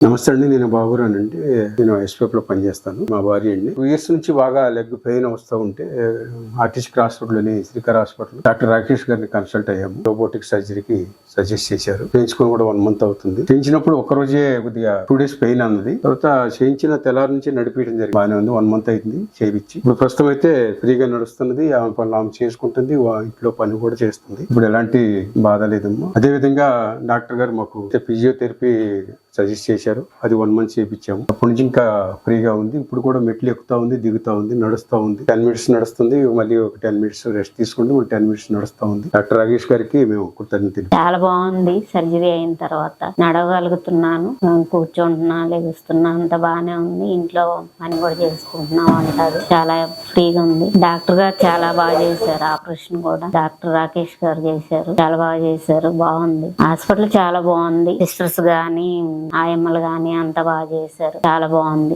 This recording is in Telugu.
నమస్తే అండి. నేను బాబురాన్ అండి. నేను ఎస్పీఎఫ్ లో పనిచేస్తాను. మా భార్య అండి 2 years నుంచి బాగా లెగ్ పెయిన్ వస్తూ ఉంటే ఆర్టిస్ట్ హాస్పిటల్లోని శ్రీకర్ హాస్పిటల్ డాక్టర్ రాకేష్ గారిని కన్సల్ట్ అయ్యాము. రోబోటిక్ సర్జరీకి సజెస్ట్ చేశారు. చేయించుకొని కూడా 1 month అవుతుంది. చేయించినప్పుడు ఒక రోజే కొద్దిగా 2 days పెయిన్ అన్నది. తర్వాత చేయించిన తెల్లారి నుంచి నడిపించడం జరిగింది. బాగానే ఉంది. 1 month అయింది చేయించి. ఇప్పుడు ప్రస్తుతం అయితే ఫ్రీగా నడుస్తున్నది. ఆమె పనులు ఆమె చేసుకుంటుంది. ఇంట్లో పని కూడా చేస్తుంది. ఇప్పుడు ఎలాంటి బాధ లేదమ్మా. అదే విధంగా డాక్టర్ గారు మాకు ఫిజియోథెరపీ సజెస్ట్ చేశారు. అది 1 month చేయించాము. అప్పటి నుంచి ఇంకా ఫ్రీగా ఉంది. ఇప్పుడు కూడా మెట్లు ఎక్కుతా ఉంది, దిగుతా ఉంది, నడుస్తా ఉంది. 10 minutes నడుస్తుంది. మళ్ళీ ఒక 10 minutes రెస్ట్ తీసుకుంటే 10 minutes నడుస్తా ఉంది. డాక్టర్ రాకేష్ గారికి మేము కృతజ్ఞతలు. చాలా బాగుంది. సర్జరీ అయిన తర్వాత నడవగలుగుతున్నాను, కూర్చుంటున్నా, లెగుస్తున్నా, అంత బాగానే ఉంది. ఇంట్లో పని కూడా చేసుకుంటున్నాం అంటారు. చాలా ఫ్రీగా ఉంది. డాక్టర్ గారు చాలా బాగా చేశారు. ఆపరేషన్ కూడా డాక్టర్ రాకేష్ గారు చేశారు. చాలా బాగా చేశారు. బాగుంది. హాస్పిటల్ చాలా బాగుంది. సిస్టర్స్ గాని ఆయమ్మలు గాని అంత బాగా చేశారు. చాలా బాగుంది.